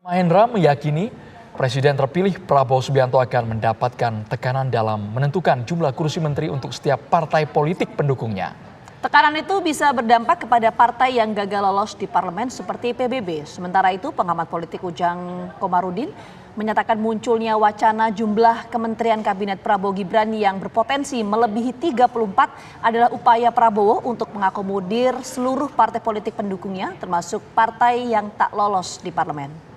Mahendra meyakini Presiden terpilih Prabowo Subianto akan mendapatkan tekanan dalam menentukan jumlah kursi menteri untuk setiap partai politik pendukungnya. Tekanan itu bisa berdampak kepada partai yang gagal lolos di parlemen seperti PBB. Sementara itu pengamat politik Ujang Komarudin menyatakan munculnya wacana jumlah kementerian kabinet Prabowo Gibran yang berpotensi melebihi 34 adalah upaya Prabowo untuk mengakomodir seluruh partai politik pendukungnya termasuk partai yang tak lolos di parlemen.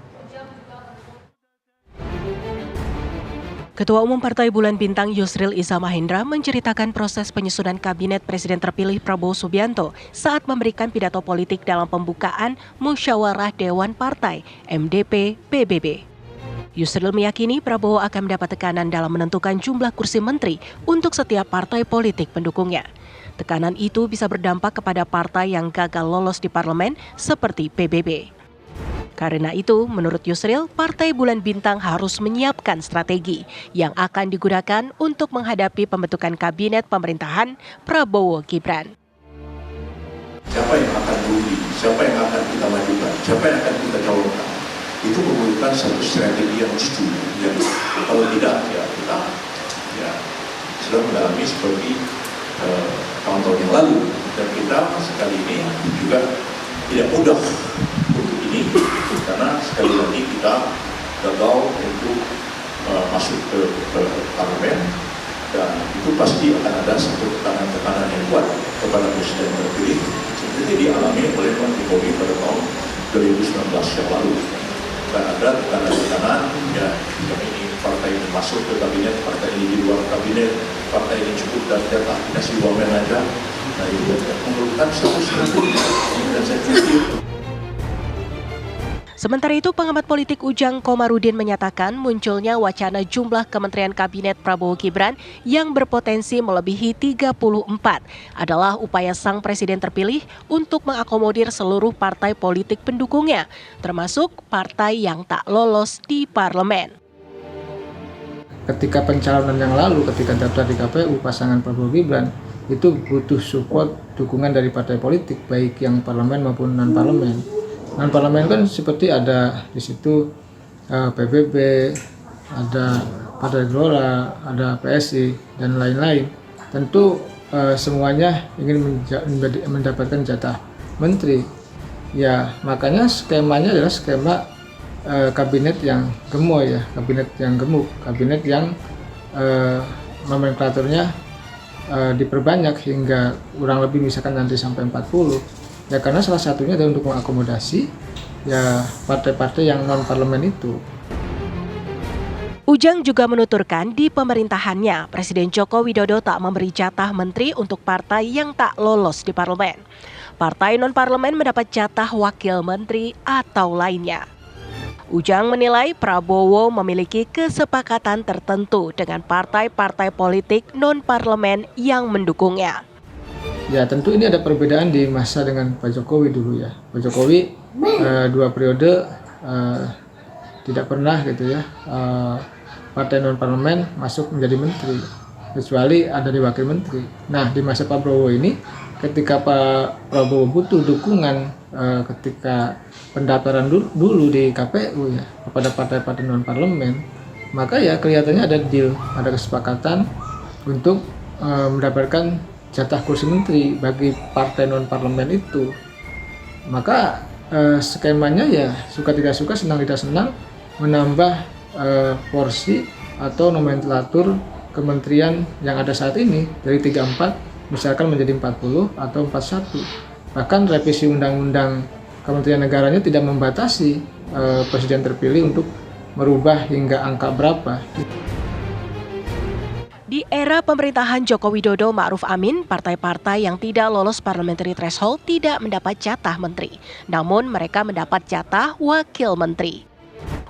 Ketua Umum Partai Bulan Bintang Yusril Iza Mahendra menceritakan proses penyusunan kabinet Presiden terpilih Prabowo Subianto saat memberikan pidato politik dalam pembukaan Musyawarah Dewan Partai MDP PBB. Yusril meyakini Prabowo akan mendapat tekanan dalam menentukan jumlah kursi menteri untuk setiap partai politik pendukungnya. Tekanan itu bisa berdampak kepada partai yang gagal lolos di parlemen seperti PBB. Karena itu, menurut Yusril, Partai Bulan Bintang harus menyiapkan strategi yang akan digunakan untuk menghadapi pembentukan kabinet pemerintahan Prabowo Gibran. Siapa yang akan rugi, siapa yang akan kita majukan, siapa yang akan kita calonkan, itu memerlukan satu strategi yang jitu. Yang kalau tidak, ya kita sudah mengalami seperti tahun-tahun yang lalu. Dan kita sekali ini juga tidak mudah untuk ini, karena sekali lagi kita gagal untuk masuk ke parlemen, dan itu pasti akan ada satu tekanan-tekanan yang kuat kepada presiden terpilih seperti dialami oleh Pak Jokowi pada tahun 2019 yang lalu. Dan ada tekanan-tekanan, ya ini partai ini masuk ke kabinet, partai ini di luar kabinet, partai ini cukup dan jatah kasih wamen aja. Nah itu memerlukan satu strategi dan saya pikir. Sementara itu, pengamat politik Ujang Komarudin menyatakan munculnya wacana jumlah kementerian kabinet Prabowo Gibran yang berpotensi melebihi 34 adalah upaya sang presiden terpilih untuk mengakomodir seluruh partai politik pendukungnya, termasuk partai yang tak lolos di parlemen. Ketika pencalonan yang lalu, ketika daftar di KPU, pasangan Prabowo Gibran itu butuh support, dukungan dari partai politik, baik yang parlemen maupun non-parlemen. Non-parlemen kan seperti ada di situ PBB, ada Partai Gelora, ada PSI, dan lain-lain. Tentu semuanya ingin mendapatkan jatah menteri. Ya, makanya skemanya adalah skema kabinet yang gemoy ya, kabinet yang gemuk, kabinet yang nomenklaturnya diperbanyak hingga kurang lebih misalkan nanti sampai 40. Ya karena salah satunya adalah untuk mengakomodasi ya partai-partai yang non-parlemen itu. Ujang juga menuturkan di pemerintahannya, Presiden Joko Widodo tak memberi jatah menteri untuk partai yang tak lolos di parlemen. Partai non-parlemen mendapat jatah wakil menteri atau lainnya. Ujang menilai Prabowo memiliki kesepakatan tertentu dengan partai-partai politik non-parlemen yang mendukungnya. Ya tentu ini ada perbedaan di masa dengan Pak Jokowi dulu ya. Pak Jokowi 2 periode tidak pernah gitu ya partai non parlemen masuk menjadi menteri, kecuali ada di wakil menteri. Nah di masa Pak Prabowo ini, ketika Pak Prabowo butuh dukungan ketika pendaftaran dulu di KPU ya kepada partai-partai non parlemen, maka ya kelihatannya ada deal, ada kesepakatan untuk mendapatkan jatah kursi menteri bagi partai non-parlemen itu. Maka skemanya ya suka tidak suka, senang tidak senang menambah porsi atau nomenklatur kementerian yang ada saat ini dari 34 misalkan menjadi 40 atau 41. Bahkan revisi undang-undang Kementerian Negaranya tidak membatasi presiden terpilih untuk merubah hingga angka berapa. Di era pemerintahan Joko Widodo Ma'ruf Amin, partai-partai yang tidak lolos parliamentary threshold tidak mendapat jatah menteri. Namun mereka mendapat jatah wakil menteri.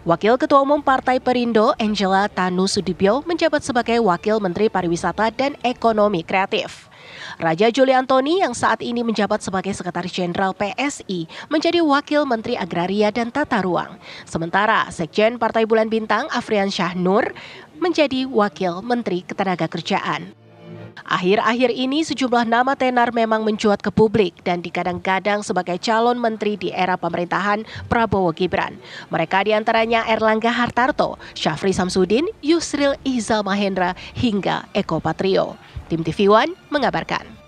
Wakil Ketua Umum Partai Perindo, Angela Tanu Sudibyo, menjabat sebagai Wakil Menteri Pariwisata dan Ekonomi Kreatif. Raja Juli Antoni yang saat ini menjabat sebagai Sekretaris Jenderal PSI menjadi Wakil Menteri Agraria dan Tata Ruang. Sementara Sekjen Partai Bulan Bintang Afrian Syah Nur menjadi Wakil Menteri Ketenagakerjaan. Akhir-akhir ini sejumlah nama tenar memang mencuat ke publik dan digadang-gadang sebagai calon menteri di era pemerintahan Prabowo Gibran. Mereka diantaranya Erlangga Hartarto, Syafri Samsudin, Yusril Iza Mahendra, hingga Eko Patrio. Tim TV One mengabarkan.